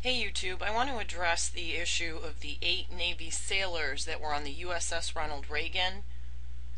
Hey YouTube, I want to address the issue of the 8 Navy sailors that were on the USS Ronald Reagan,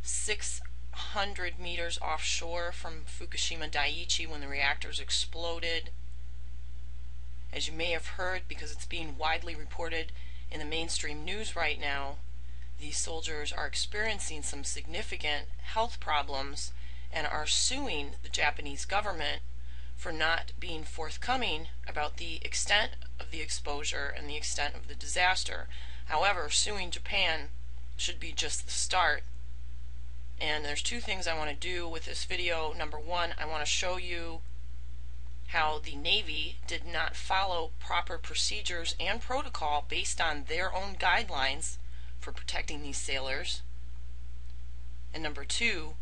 600 meters offshore from Fukushima Daiichi when the reactors exploded. As you may have heard, because it's being widely reported in the mainstream news right now, these soldiers are experiencing some significant health problems and are suing the Japanese government for not being forthcoming about the extent of the exposure and the extent of the disaster. However, suing Japan should be just the start. And there's two things I want to do with this video. Number one, I want to show you how the Navy did not follow proper procedures and protocol based on their own guidelines for protecting these sailors. And number two,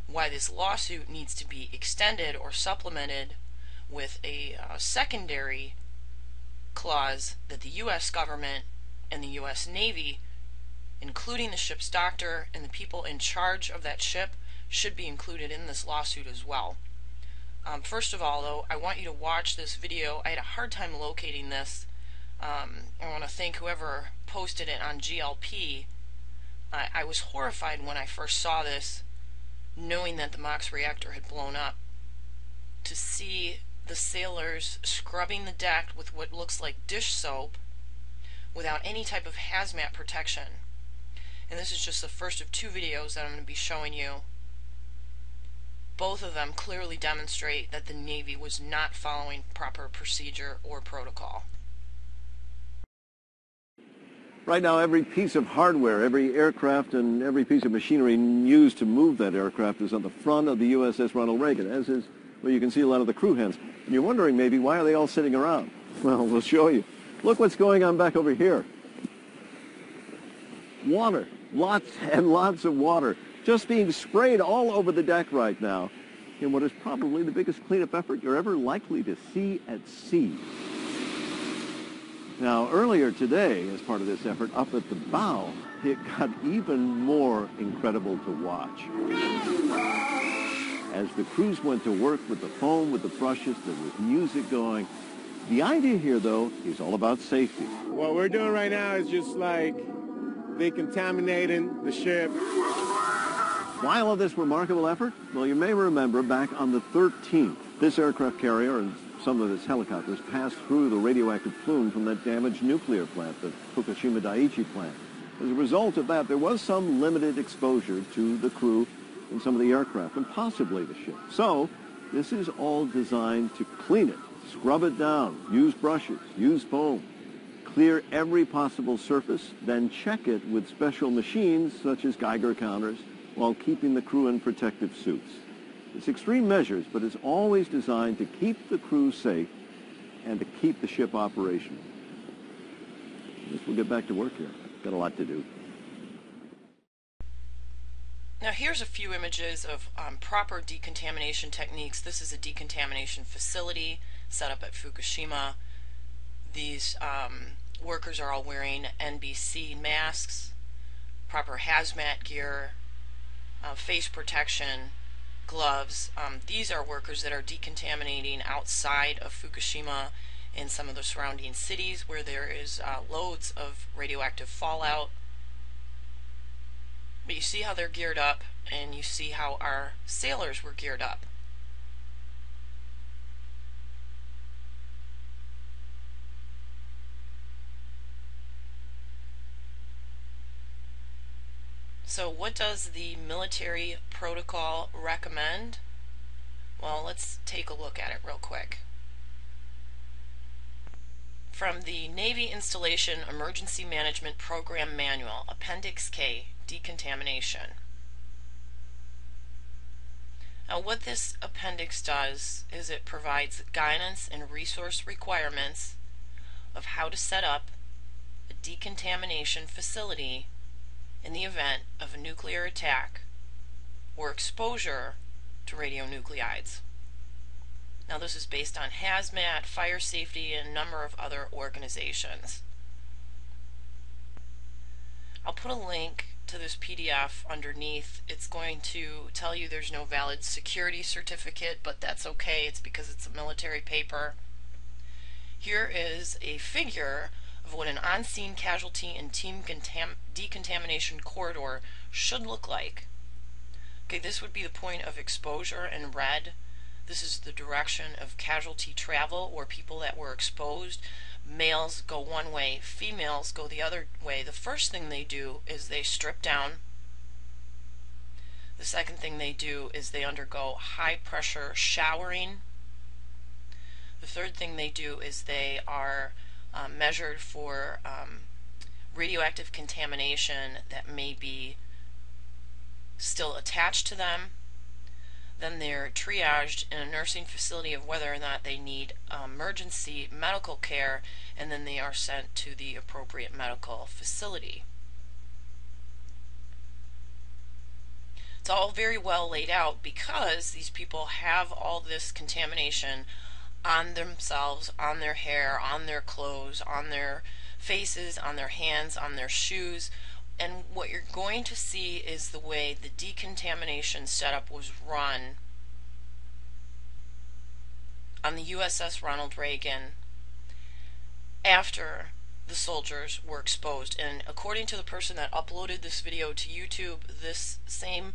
why this lawsuit needs to be extended or supplemented with a secondary clause that the U.S. government and the U.S. Navy, including the ship's doctor and the people in charge of that ship, should be included in this lawsuit as well. First of all, though, I want you to watch this video. I had a hard time locating this. I want to thank whoever posted it on GLP. I was horrified when I first saw this, knowing that the MOX reactor had blown up, to see the sailors scrubbing the deck with what looks like dish soap without any type of hazmat protection. And this is just the first of two videos that I'm going to be showing you. Both of them clearly demonstrate that the Navy was not following proper procedure or protocol. Right now, every piece of hardware, every aircraft, and every piece of machinery used to move that aircraft is on the front of the USS Ronald Reagan, as is, well, you can see a lot of the crew hands. And you're wondering maybe, why are they all sitting around? Well, we'll show you. Look what's going on back over here. Water. Lots and lots of water just being sprayed all over the deck right now in what is probably the biggest cleanup effort you're ever likely to see at sea. Now, earlier today, as part of this effort, up at the bow, it got even more incredible to watch. As the crews went to work with the foam, with the brushes, there was music going. The idea here, though, is all about safety. What we're doing right now is just like decontaminating the ship. Why all of this remarkable effort? Well, you may remember back on the 13th, this aircraft carrier and some of its helicopters passed through the radioactive plume from that damaged nuclear plant, the Fukushima Daiichi plant. As a result of that, there was some limited exposure to the crew and some of the aircraft, and possibly the ship. So, this is all designed to clean it, scrub it down, use brushes, use foam, clear every possible surface, then check it with special machines such as Geiger counters, while keeping the crew in protective suits. It's extreme measures, but it's always designed to keep the crew safe and to keep the ship operational. I guess we'll get back to work here. Got a lot to do. Now here's a few images of proper decontamination techniques. This is a decontamination facility set up at Fukushima. These workers are all wearing NBC masks, proper hazmat gear, face protection, gloves. These are workers that are decontaminating outside of Fukushima in some of the surrounding cities where there is loads of radioactive fallout. But you see how they're geared up, and you see how our sailors were geared up. So what does the military protocol recommend? Well, let's take a look at it real quick. From the Navy Installation Emergency Management Program Manual, Appendix K, Decontamination. Now what this appendix does is it provides guidance and resource requirements of how to set up a decontamination facility in the event of a nuclear attack or exposure to radionuclides. Now this is based on hazmat, fire safety, and a number of other organizations. I'll put a link to this PDF underneath. It's going to tell you there's no valid security certificate, but that's okay. It's because it's a military paper. Here is a figure of what an on-scene casualty and team decontamination corridor should look like. Okay, this would be the point of exposure in red. This is the direction of casualty travel, or people that were exposed. Males go one way, females go the other way. The first thing they do is they strip down. The second thing they do is they undergo high pressure showering. The third thing they do is they are measured for radioactive contamination that may be still attached to them. Then they're triaged in a nursing facility of whether or not they need emergency medical care, and then they are sent to the appropriate medical facility. It's all very well laid out because these people have all this contamination on themselves, on their hair, on their clothes, on their faces, on their hands, on their shoes. And what you're going to see is the way the decontamination setup was run on the USS Ronald Reagan after the soldiers were exposed. And according to the person that uploaded this video to YouTube, this same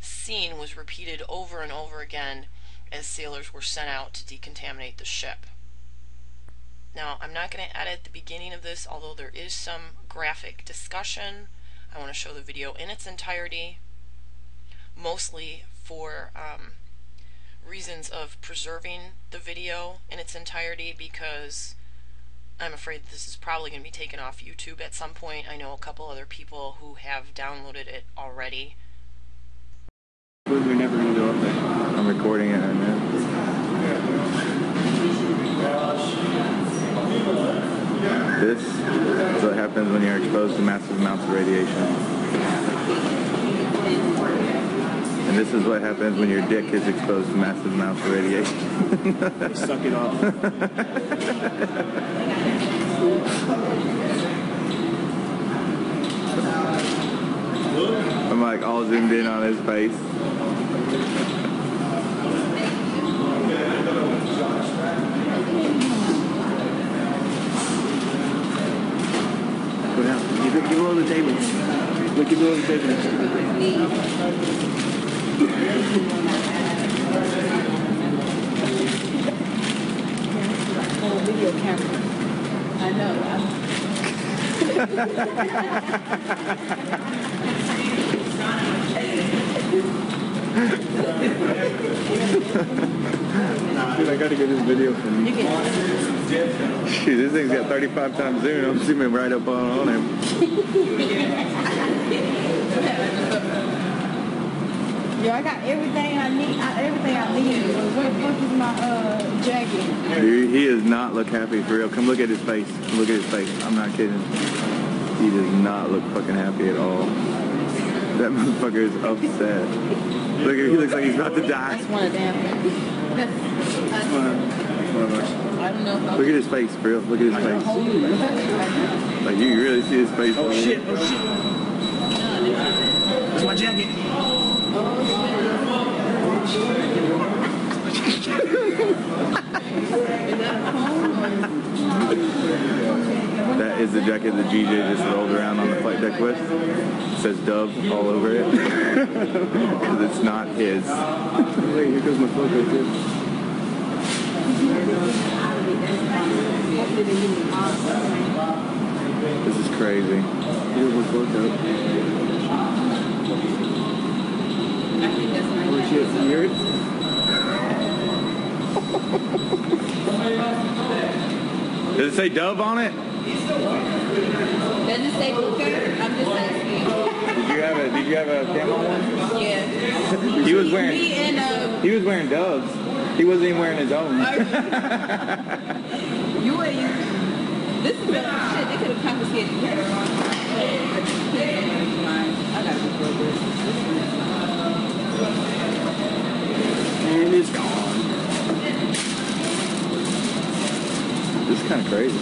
scene was repeated over and over again as sailors were sent out to decontaminate the ship. Now, I'm not going to edit the beginning of this, although there is some graphic discussion. I want to show the video in its entirety, mostly for reasons of preserving the video in its entirety, because I'm afraid this is probably going to be taken off YouTube at some point. I know a couple other people who have downloaded it already. We're never going to go up there. I'm recording it right now. This is what happens when you're exposed to massive amounts of radiation. And this is what happens when your dick is exposed to massive amounts of radiation. Suck it off. I'm like all zoomed in on his face. Go down. Give it on the table. Look, give it on the table. Video camera. I know. Dude, I gotta get this video from you. Shoot, this thing's got 35 times zoom. I'm zooming right up on him. Yo, I got everything I need. Where the fuck is my jacket? Dude, he does not look happy for real. Come look at his face. Look at his face. I'm not kidding. He does not look fucking happy at all. That motherfucker is upset. Look, he looks like he's about to die. That's one of them. I don't know. Look at his face, for real. Look at his face. Like, you really see his face. Oh shit, oh shit. Where's my jacket? That is the jacket that GJ just rolled around on the flight deck with. It says Dove all over it. Because it's not his. Wait, here goes my photo too. This is crazy. Here's my photo. Oh shit, you hear it? Does it say Dove on it? Does it say Booker? I'm just asking. Did you have a camo one? Yeah. He was wearing. Me and He was wearing Doves. He wasn't even wearing his own. you and you. This is better shit. They could have confiscated you. I gotta record this. And it's gone. This is kind of crazy.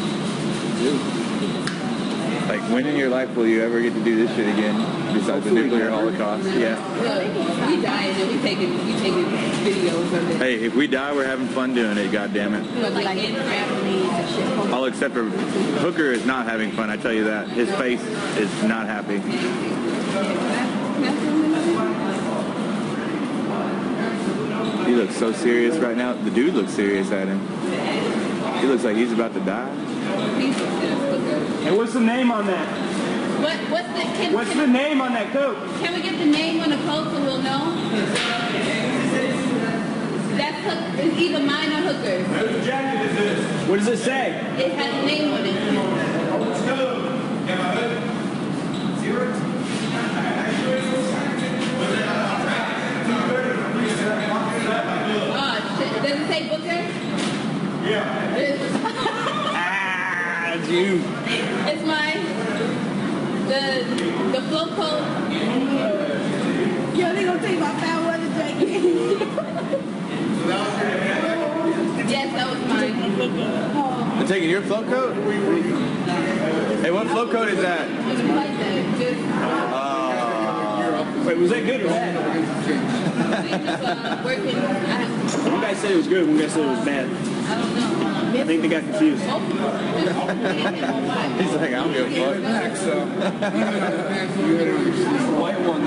Like, when in your life will you ever get to do this shit again? besides the nuclear holocaust. Yeah. Look, we die and then we taking videos of it. Hey, if we die, we're having fun doing it. God damn it. We're like in families and shit. All except for Hooker is not having fun. I tell you that. His face is not happy. He looks so serious right now. The dude looks serious at him. He looks like he's about to die. And what's the name on that? What's the name on that coat? Can we get the name on the coat so we'll know? That's it's either mine or Hooker's. Whose jacket is this? What does it say? It has a name on it. Oh shit! Does it say Booker? Yeah. You. It's mine. The flow coat. Yo, they gonna take my foul weather jacket. Yes, that was mine. They're taking your float coat? Hey, what float coat is that? It's like that. Just, Wait, was that good or bad? we just working. One guy said it was good, one guy said it was bad. I don't know. I think they got confused. He's like, I don't give a fuck. White one.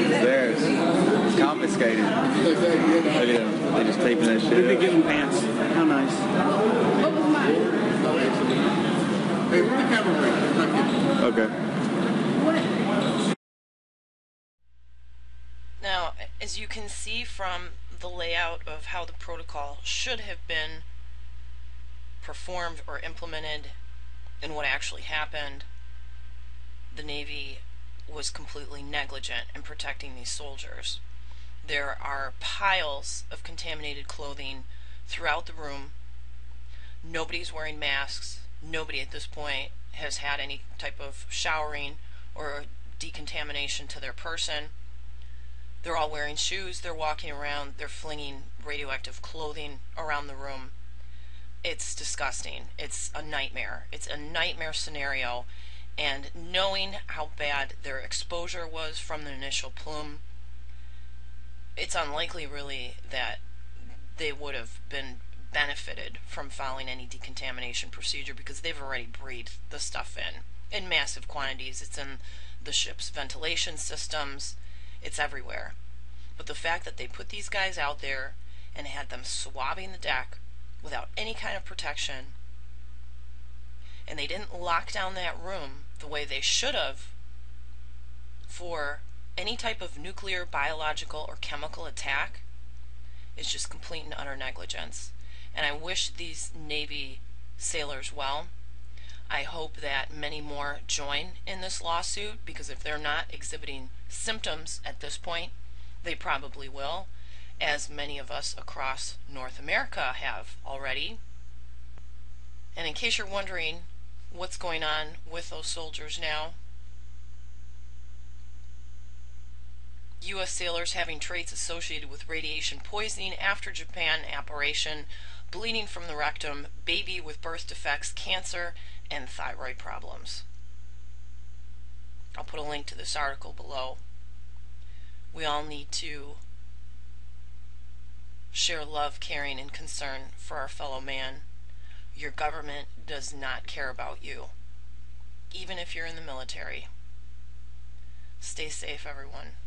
It's theirs. It's confiscated. Look at them. They're just taping that Look shit at up. getting pants. How nice. What was mine? Hey, where's the camera break? Okay. Now, as you can see from the layout of how the protocol should have been performed or implemented and what actually happened, the Navy was completely negligent in protecting these soldiers. There are piles of contaminated clothing throughout the room. Nobody's wearing masks. Nobody at this point has had any type of showering or decontamination to their person. They're all wearing shoes, they're walking around, they're flinging radioactive clothing around the room. It's disgusting. It's a nightmare. It's a nightmare scenario, and knowing how bad their exposure was from the initial plume, it's unlikely really that they would have been benefited from following any decontamination procedure because they've already breathed the stuff in massive quantities. It's in the ship's ventilation systems. It's everywhere. But the fact that they put these guys out there and had them swabbing the deck without any kind of protection, and they didn't lock down that room the way they should have for any type of nuclear, biological, or chemical attack, is just complete and utter negligence. And I wish these Navy sailors well. I hope that many more join in this lawsuit, because if they're not exhibiting symptoms at this point, they probably will, as many of us across North America have already. And in case you're wondering what's going on with those soldiers now, U.S. sailors having traits associated with radiation poisoning after Japan operation, bleeding from the rectum, baby with birth defects, cancer, and thyroid problems. I'll put a link to this article below. We all need to share love, caring, and concern for our fellow man. Your government does not care about you, even if you're in the military. Stay safe, everyone.